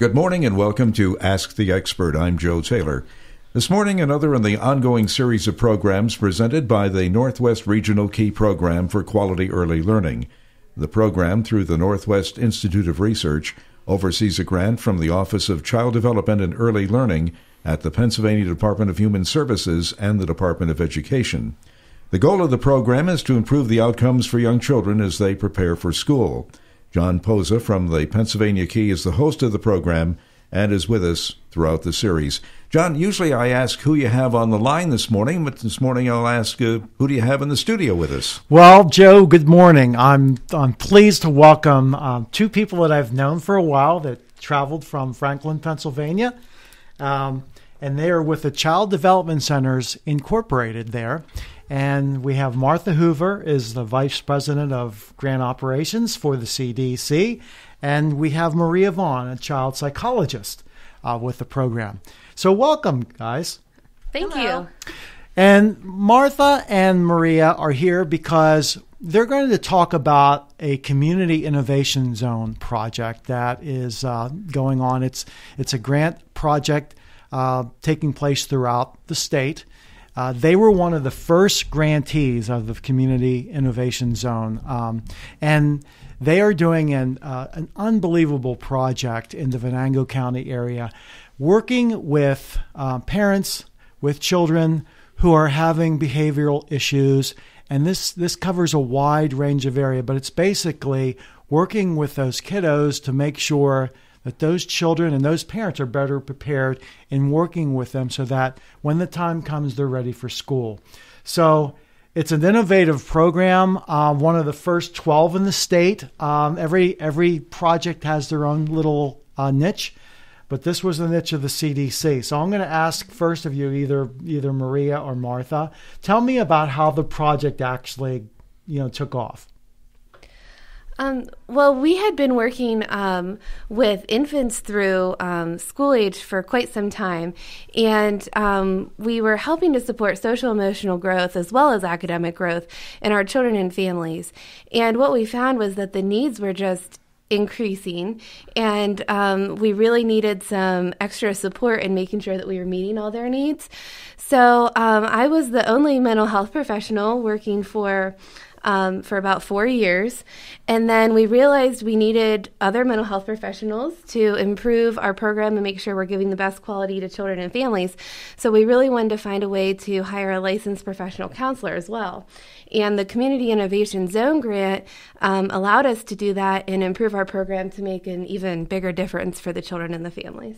Good morning and welcome to Ask the Expert. I'm Joe Taylor. This morning, another in the ongoing series of programs presented by the Northwest Regional Key Program for Quality Early Learning. The program, through the Northwest Institute of Research, oversees a grant from the Office of Child Development and Early Learning at the Pennsylvania Department of Human Services and the Department of Education. The goal of the program is to improve the outcomes for young children as they prepare for school. John Posa from the Pennsylvania Key is the host of the program and is with us throughout the series. John, usually I ask who you have on the line this morning, but this morning I'll ask who do you have in the studio with us? Well, Joe, good morning. I'm pleased to welcome two people that I've known for a while that traveled from Franklin, Pennsylvania, and they are with the Child Development Centers Incorporated there. And we have Martha Hoover is the Vice President of Grant Operations for the CDC, and we have Maria Vaughn, a child psychologist with the program. So welcome, guys. Thank you. And Martha and Maria are here because they're going to talk about a community innovation zone project that is going on. It's a grant project taking place throughout the state. They were one of the first grantees of the Community Innovation Zone, and they are doing an unbelievable project in the Venango County area, working with parents, with children who are having behavioral issues, and this covers a wide range of area, but it's basically working with those kiddos to make sure that those children and those parents are better prepared in working with them so that when the time comes, they're ready for school. So it's an innovative program, one of the first 12 in the state. Every project has their own little niche, but this was the niche of the CDC. So I'm going to ask first of you, either Maria or Martha, tell me about how the project actually took off. Well, we had been working with infants through school age for quite some time, and we were helping to support social emotional growth as well as academic growth in our children and families. And what we found was that the needs were just increasing, and we really needed some extra support in making sure that we were meeting all their needs. So I was the only mental health professional working for about 4 years. And then we realized we needed other mental health professionals to improve our program and make sure we're giving the best quality to children and families. So we really wanted to find a way to hire a licensed professional counselor as well. And the Community Innovation Zone grant allowed us to do that and improve our program to make an even bigger difference for the children and the families.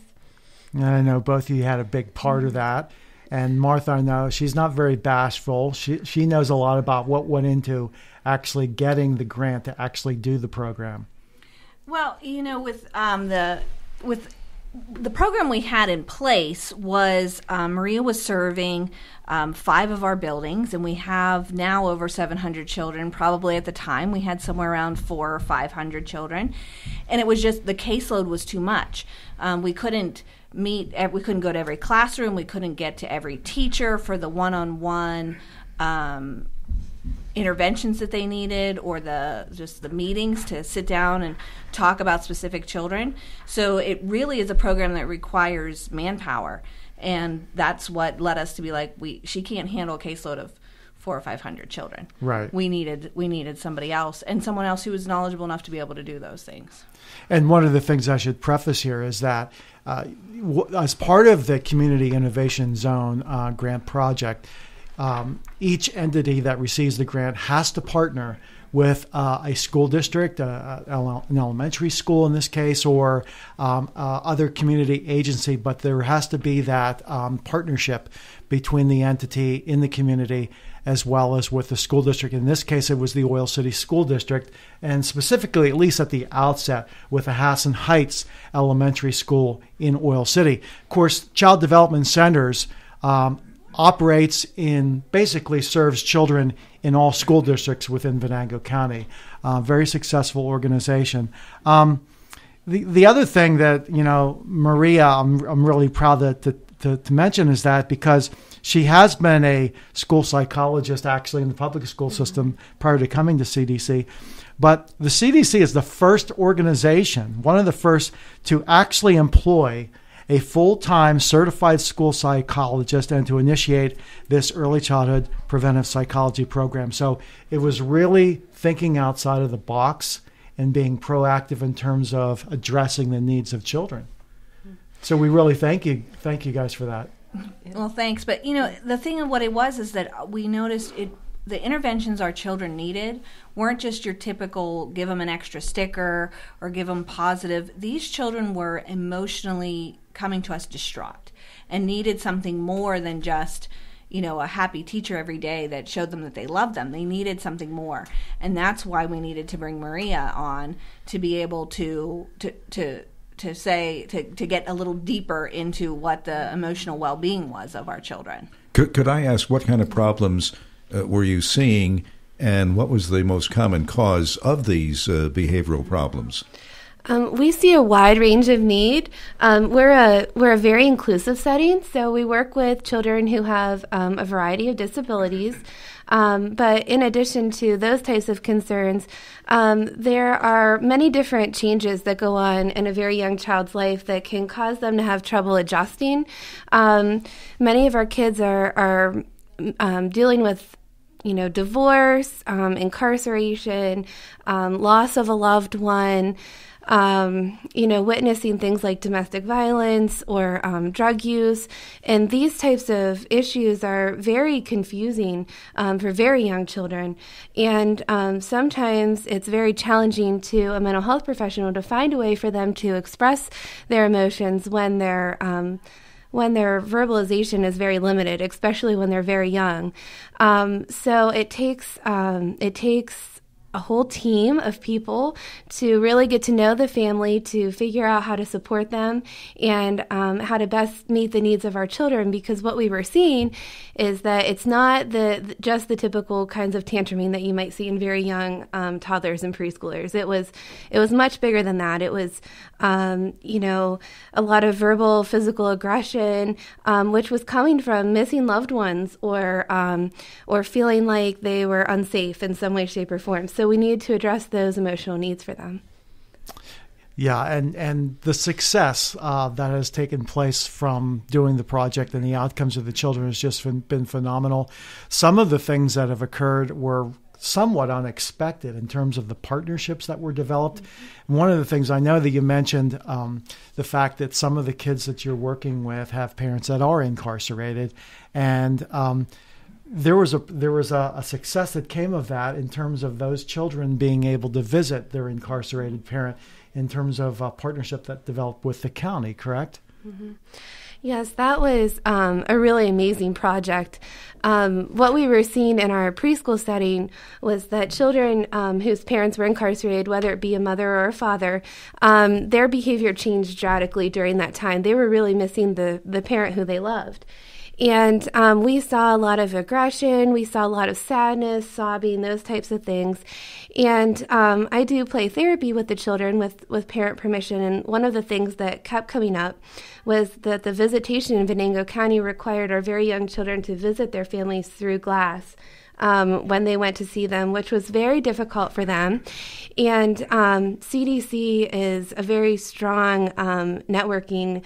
I know both of you had a big part of that. And Martha, I know she's not very bashful. She knows a lot about what went into actually getting the grant to actually do the program. Well, with the program we had in place was Maria was serving 5 of our buildings, and we have now over 700 children. Probably at the time we had somewhere around 400 or 500 children, and it was just the caseload was too much. We couldn't go to every classroom. We couldn't get to every teacher for the one-on-one interventions that they needed, or the meetings to sit down and talk about specific children. So it really is a program that requires manpower, and that's what led us to be like, she can't handle a caseload of 400 or 500 children. Right. We needed somebody else, and someone else who was knowledgeable enough to be able to do those things. And one of the things I should preface here is that as part of the Community Innovation Zone grant project, each entity that receives the grant has to partner with a school district, an elementary school in this case, or other community agency, but there has to be that partnership between the entity in the community as well as with the school district. In this case, it was the Oil City School District, and specifically, at least at the outset, with the Hassan Heights Elementary School in Oil City. Of course, Child Development Centers operates basically serves children in all school districts within Venango County. Very successful organization. The other thing that, Maria, I'm really proud to mention is that because she has been a school psychologist actually in the public school system prior to coming to CDC, But the CDC is the first organization, one of the first, to actually employ a full-time certified school psychologist and to initiate this early childhood preventive psychology program. So it was really thinking outside of the box and being proactive in terms of addressing the needs of children. So we really thank you guys for that. Well, thanks. But, the thing of what it was is that we noticed the interventions our children needed weren't just your typical give them an extra sticker or give them positive. These children were emotionally coming to us distraught and needed something more than just, a happy teacher every day that showed them that they loved them. They needed something more. And that's why we needed to bring Maria on to be able to get a little deeper into what the emotional well-being was of our children. Could I ask what kind of problems were you seeing, and what was the most common cause of these behavioral problems? We see a wide range of need. We're a very inclusive setting, so we work with children who have a variety of disabilities. But in addition to those types of concerns, there are many different changes that go on in a very young child's life that can cause them to have trouble adjusting. Many of our kids are dealing with divorce, incarceration, loss of a loved one, witnessing things like domestic violence or drug use. And these types of issues are very confusing for very young children. And sometimes it's very challenging to a mental health professional to find a way for them to express their emotions when their verbalization is very limited, especially when they're very young. So it takes a whole team of people to really get to know the family, to figure out how to support them and how to best meet the needs of our children. Because what we were seeing is that it's not just the typical kinds of tantruming that you might see in very young toddlers and preschoolers. It was much bigger than that. It was a lot of verbal, physical aggression, which was coming from missing loved ones or feeling like they were unsafe in some way, shape, or form. So we need to address those emotional needs for them. Yeah, and the success that has taken place from doing the project and the outcomes of the children has just been phenomenal. Some of the things that have occurred were somewhat unexpected in terms of the partnerships that were developed. Mm-hmm. One of the things I know that you mentioned, the fact that some of the kids that you're working with have parents that are incarcerated, and there was a success that came of that in terms of those children being able to visit their incarcerated parent in terms of a partnership that developed with the county, correct? Mm-hmm. Yes, that was a really amazing project. What we were seeing in our preschool setting was that children whose parents were incarcerated, whether it be a mother or a father, their behavior changed dramatically during that time. They were really missing the parent who they loved. And we saw a lot of aggression, we saw a lot of sadness, sobbing, those types of things. And I do play therapy with the children with parent permission. And one of the things that kept coming up was that the visitation in Venango County required our very young children to visit their families through glass when they went to see them, which was very difficult for them. And CDC is a very strong networking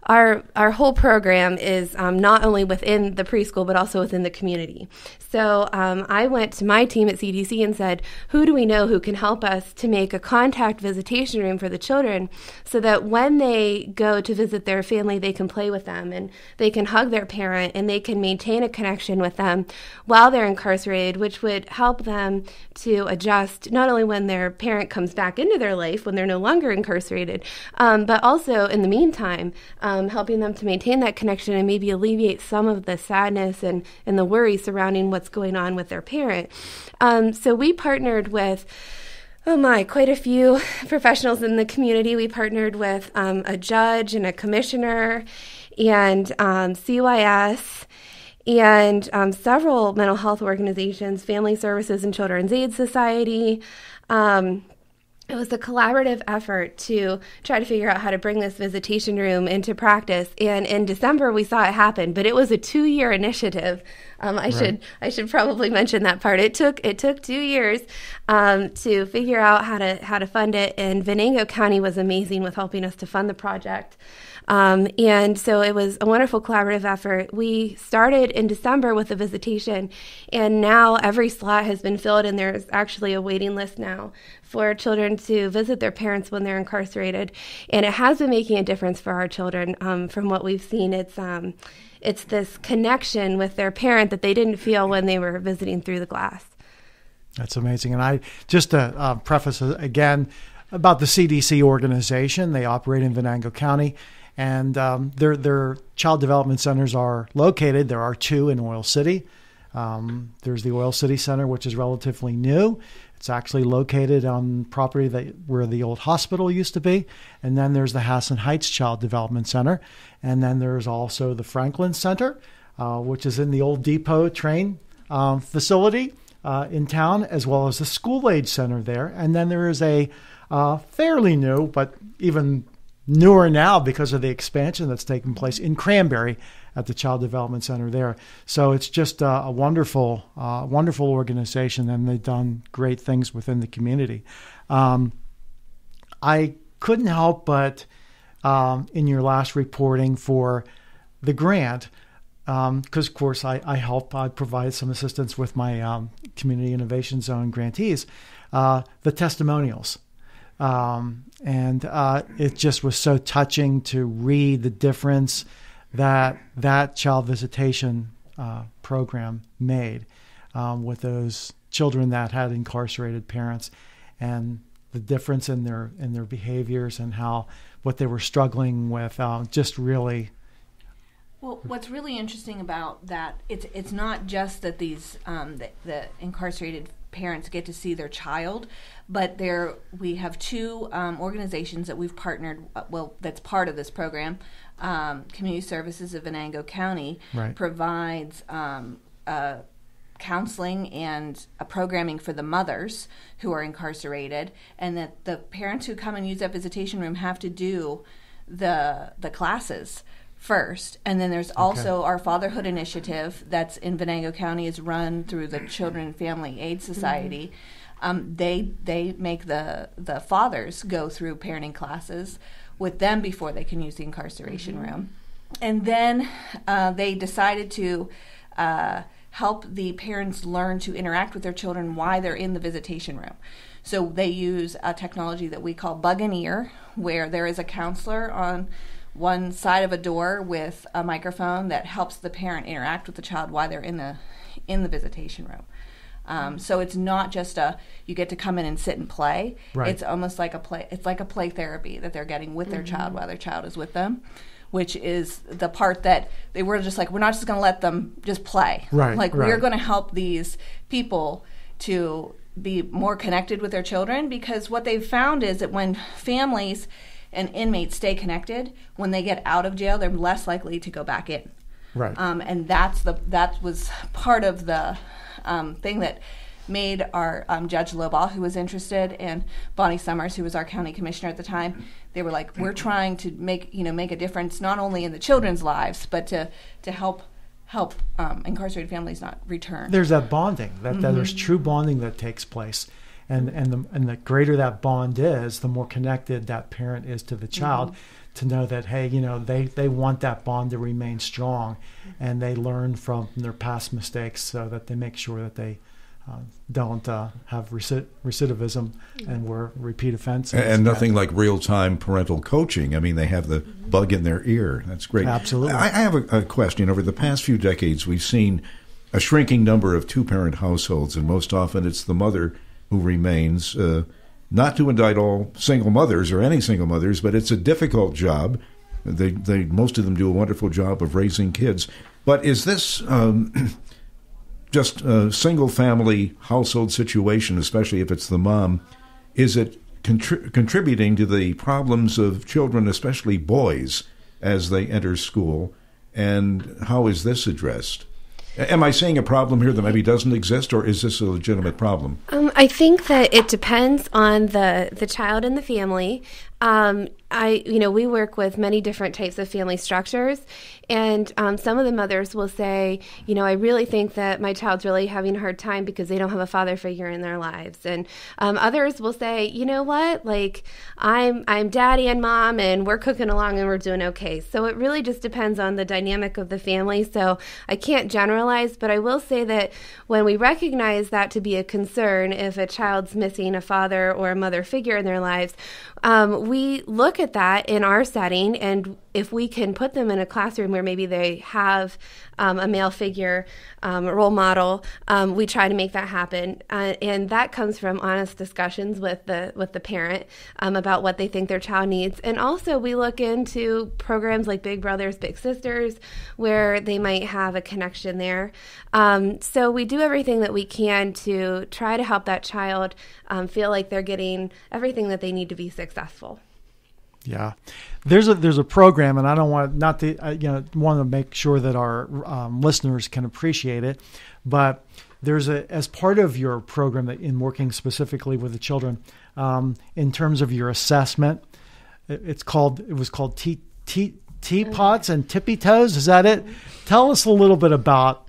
Our whole program is not only within the preschool, but also within the community. So I went to my team at CDC and said, who do we know who can help us to make a contact visitation room for the children so that when they go to visit their family, they can play with them and they can hug their parent and they can maintain a connection with them while they're incarcerated, which would help them to adjust not only when their parent comes back into their life, when they're no longer incarcerated, but also in the meantime, helping them to maintain that connection and maybe alleviate some of the sadness and the worry surrounding what's going on with their parent. So we partnered with, quite a few professionals in the community. We partnered with a judge and a commissioner and CYS and several mental health organizations, Family Services and Children's Aid Society, it was a collaborative effort to try to figure out how to bring this visitation room into practice. And in December, we saw it happen, but it was a 2-year initiative. I should probably mention that part. It took 2 years to figure out how to fund it. And Venango County was amazing with helping us to fund the project. And so it was a wonderful collaborative effort. We started in December with a visitation, and now every slot has been filled, and there's actually a waiting list now for children to visit their parents when they're incarcerated. And it has been making a difference for our children. From what we've seen, it's this connection with their parent that they didn't feel when they were visiting through the glass. That's amazing. And I just to preface again about the CDC organization, they operate in Venango County. And their child development centers are located. There are 2 in Oil City. There's the Oil City Center, which is relatively new. It's actually located on property where the old hospital used to be. And then there's the Hassan Heights Child Development Center. And then there's also the Franklin Center, which is in the old depot train facility in town, as well as the School Age Center there. And then there is a fairly new, but even newer now because of the expansion that's taken place in Cranberry at the Child Development Center there. So it's just a wonderful organization, and they've done great things within the community. I couldn't help but, in your last reporting for the grant, because of course I provide some assistance with my Community Innovation Zone grantees, the testimonials. And it just was so touching to read the difference that child visitation program made with those children that had incarcerated parents, and the difference in their behaviors and what they were struggling with. Just really. Well, what's really interesting about that, it's not just that these the incarcerated parents get to see their child, but we have 2 organizations that we've partnered, that's part of this program. Community Services of Venango County provides counseling and programming for the mothers who are incarcerated, and that the parents who come and use that visitation room have to do the classes first. And then there's also our Fatherhood Initiative that's in Venango County, is run through the Children and Family Aid Society. They make the fathers go through parenting classes with them before they can use the incarceration room. And then they decided to help the parents learn to interact with their children while they're in the visitation room. So they use a technology that we call Bug and Ear, where there is a counselor on one side of a door with a microphone that helps the parent interact with the child while they're in the visitation room. So it's not just you get to come in and sit and play. Right. It's almost like a play. It's like a play therapy that they're getting with their child while their child is with them, which is the part that they were just like, we're not just going to let them just play. Right. We're going to help these people to be more connected with their children, because what they've found is that when families and inmates stay connected, when they get out of jail, they're less likely to go back in. Right. And that was part of the thing that made our Judge Lobaugh, who was interested, and Bonnie Summers, who was our county commissioner at the time. They were like, we're trying to make a difference not only in the children's lives, but to help incarcerated families not return. There's that bonding. There's true bonding that takes place. And the greater that bond is, the more connected that parent is to the child, to know that, hey, they want that bond to remain strong, and they learn from their past mistakes so that they make sure that they don't have recidivism and repeat offenses. And nothing like real-time parental coaching. I mean, they have the bug in their ear. That's great. Absolutely. I have a question. Over the past few decades, we've seen a shrinking number of two-parent households, and most often it's the mother who remains. Not to indict all single mothers or any single mothers, but it's a difficult job. They most of them do a wonderful job of raising kids. But is this just a single-family household situation, especially if it's the mom? Is it contributing to the problems of children, especially boys, as they enter school? And how is this addressed? Am I seeing a problem here that maybe doesn't exist, or is this a legitimate problem? I think that it depends on the child and the family. We work with many different types of family structures, and some of the mothers will say, I really think that my child's really having a hard time because they don't have a father figure in their lives. And others will say, you know what, like I'm daddy and mom, and we're cooking along and we're doing okay. So it really just depends on the dynamic of the family. So I can't generalize, but I will say that when we recognize that to be a concern, if a child's missing a father or a mother figure in their lives, we look at that in our setting, and if we can put them in a classroom where maybe they have a male figure, a role model, we try to make that happen, and that comes from honest discussions with the parent about what they think their child needs. And also we look into programs like Big Brothers Big Sisters, where they might have a connection there. So we do everything that we can to try to help that child feel like they're getting everything that they need to be successful. Yeah, there's a program, and I don't want want to make sure that our listeners can appreciate it, but there's as part of your program that in working specifically with the children, in terms of your assessment, it was called teapots and tippy toes. Is that it? Tell us a little bit about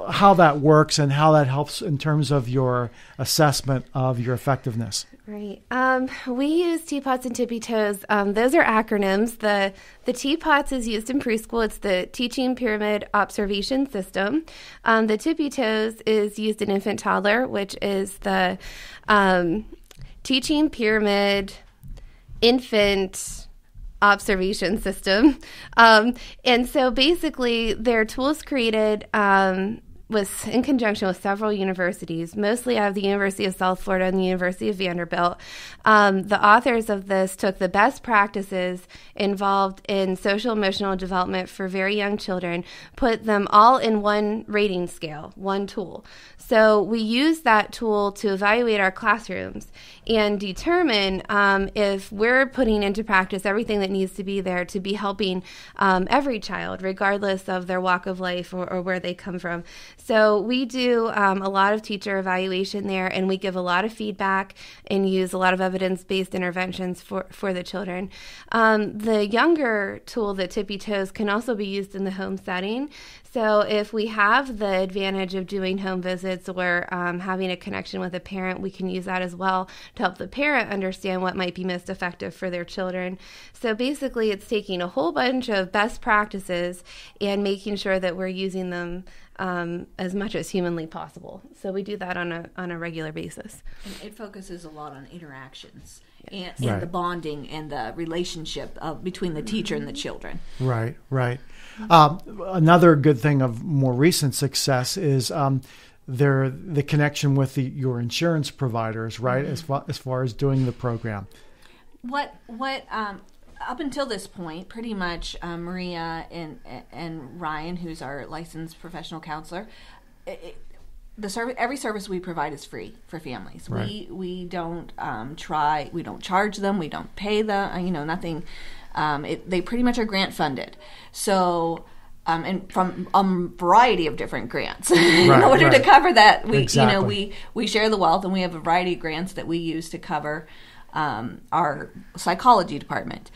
how that works and how that helps in terms of your assessment of your effectiveness. Right. We use teapots and tippy toes. Those are acronyms. The teapots is used in preschool. It's the Teaching Pyramid Observation System. The tippy toes is used in infant toddler, which is the Teaching Pyramid Infant Observation System. And so basically they're tools created was in conjunction with several universities, mostly out of the University of South Florida and the University of Vanderbilt. The authors of this took the best practices involved in social emotional development for very young children, put them all in one rating scale, one tool. So we use that tool to evaluate our classrooms and determine if we're putting into practice everything that needs to be there to be helping every child, regardless of their walk of life or where they come from. So we do a lot of teacher evaluation there, and we give a lot of feedback and use a lot of evidence-based interventions for the children. The younger tool, the tippy toes, can also be used in the home setting. So if we have the advantage of doing home visits or having a connection with a parent, we can use that as well to help the parent understand what might be most effective for their children. So basically it's taking a whole bunch of best practices and making sure that we're using them as much as humanly possible. So we do that on a regular basis. And it focuses a lot on interactions and Right. the bonding and the relationship between the teacher and the children. Right. Another good thing of more recent success is the connection with your insurance providers, right? As far as doing the program. What Up until this point, pretty much Maria and Ryan, who's our licensed professional counselor, every service we provide is free for families. Right. We don't we don't charge them, we don't pay them, nothing. They pretty much are grant funded. So, and from a variety of different grants. In order to cover that, we share the wealth, and we have a variety of grants that we use to cover our psychology department.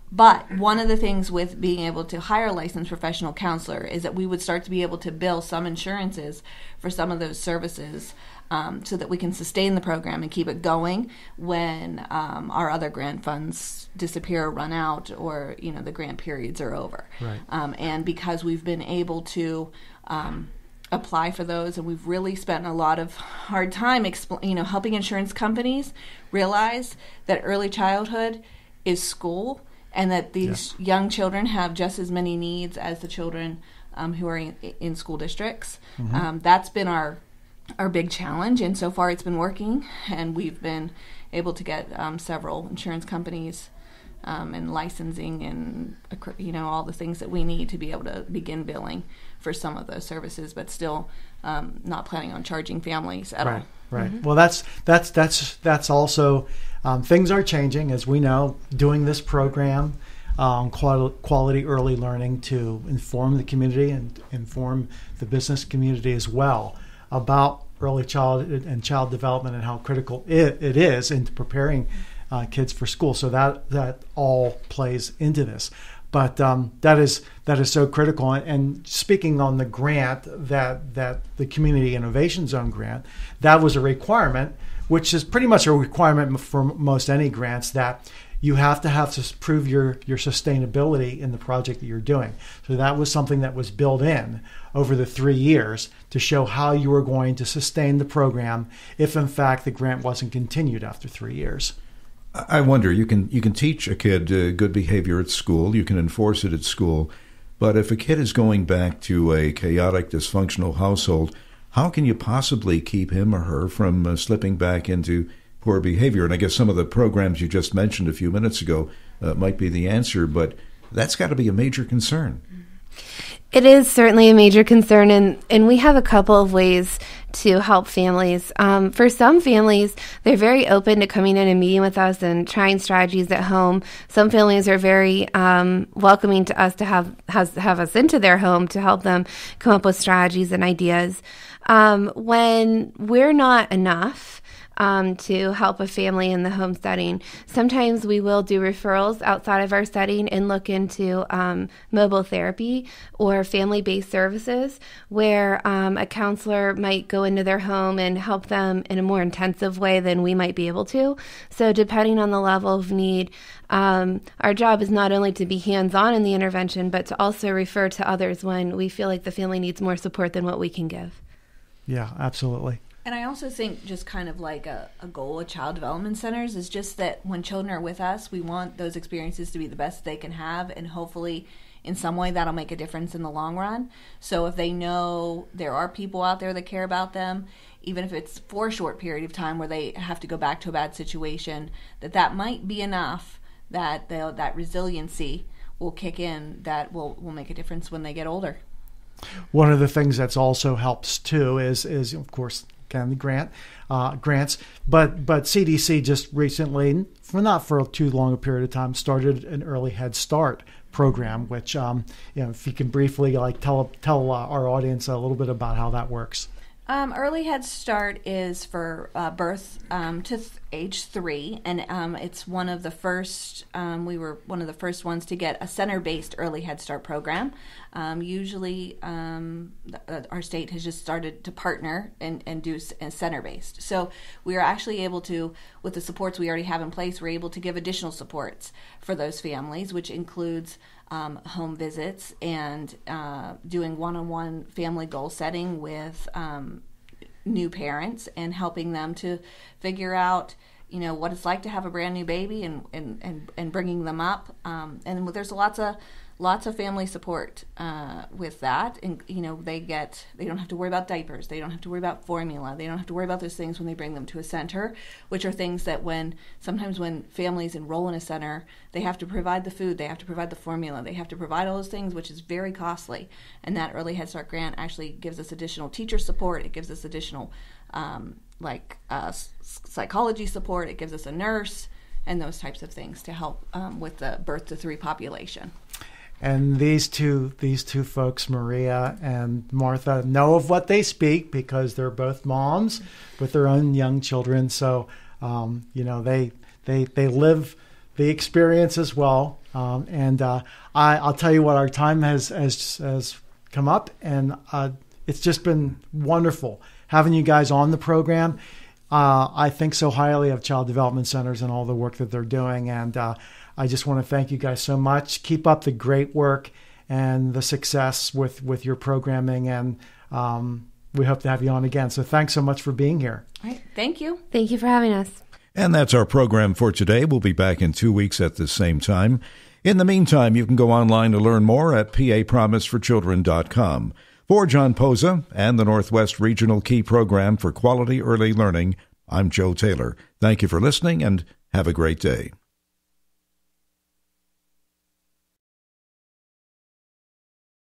But one of the things with being able to hire a licensed professional counselor is that we would start to be able to bill some insurances for some of those services, so that we can sustain the program and keep it going when our other grant funds disappear or run out, or the grant periods are over. Right. And because we've been able to apply for those, and we've really spent a lot of hard time helping insurance companies realize that early childhood is school, and that these young children have just as many needs as the children who are in school districts. Mm-hmm. That's been our big challenge, and so far it's been working, and we've been able to get several insurance companies and licensing and all the things that we need to be able to begin billing for some of those services, but still not planning on charging families at all. Right. Mm-hmm. Well, that's also things are changing, as we know. Doing this program, quality early learning, to inform the community and inform the business community as well about early child development and how critical it is into preparing kids for school. So that all plays into this. But that is so critical. And speaking on the grant, that the Community Innovation Zone grant, that was a requirement, which is pretty much a requirement for most any grants, that you have to prove your sustainability in the project that you're doing. So that was something that was built in over the 3 years to show how you were going to sustain the program if, in fact, the grant wasn't continued after 3 years. I wonder, you can teach a kid good behavior at school, you can enforce it at school, but if a kid is going back to a chaotic, dysfunctional household, how can you possibly keep him or her from slipping back into poor behavior? And I guess some of the programs you just mentioned a few minutes ago might be the answer, but that's got to be a major concern. It is certainly a major concern, and we have a couple of ways to help families. For some families, they're very open to coming in and meeting with us and trying strategies at home. Some families are very welcoming to us to have us into their home to help them come up with strategies and ideas. When we're not enough to help a family in the home setting, sometimes we will do referrals outside of our setting and look into mobile therapy or family-based services where a counselor might go into their home and help them in a more intensive way than we might be able to. So depending on the level of need, our job is not only to be hands-on in the intervention, but to also refer to others when we feel like the family needs more support than what we can give. Yeah, absolutely. And I also think just kind of like a goal of child development centers is just that when children are with us, we want those experiences to be the best they can have, and hopefully in some way that'll make a difference in the long run. So if they know there are people out there that care about them, even if it's for a short period of time where they have to go back to a bad situation, that might be enough that that resiliency will kick in, that will make a difference when they get older. One of the things that's also helps too is of course, again, the grants, but CDC just recently, not for too long a period of time, started an early Headstart program, which if you can briefly tell our audience a little bit about how that works. Early Head Start is for birth to age 3, and it's one of the first. We were one of the first ones to get a center-based Early Head Start program. Usually, our state has just started to partner and do center-based. So we are actually able to, with the supports we already have in place, we're able to give additional supports for those families, which includes home visits and doing one-on-one family goal setting with new parents and helping them to figure out, what it's like to have a brand new baby and bringing them up. And there's lots of family support with that. And, they don't have to worry about diapers. They don't have to worry about formula. They don't have to worry about those things when they bring them to a center, which are things that sometimes when families enroll in a center, they have to provide the food, they have to provide the formula, they have to provide all those things, which is very costly. And that Early Head Start grant actually gives us additional teacher support. It gives us additional psychology support. It gives us a nurse and those types of things to help with the birth to 3 population. And these two folks, Maria and Martha, know of what they speak because they're both moms with their own young children. So, they live the experience as well. I'll tell you what, our time has come up, and it's just been wonderful having you guys on the program. I think so highly of child development centers and all the work that they're doing, and I just want to thank you guys so much. Keep up the great work and the success with your programming, and we hope to have you on again. So thanks so much for being here. All right. Thank you. Thank you for having us. And that's our program for today. We'll be back in 2 weeks at the same time. In the meantime, you can go online to learn more at papromiseforchildren.com. For John Posa and the Northwest Regional Key Program for Quality Early Learning, I'm Joe Taylor. Thank you for listening, and have a great day.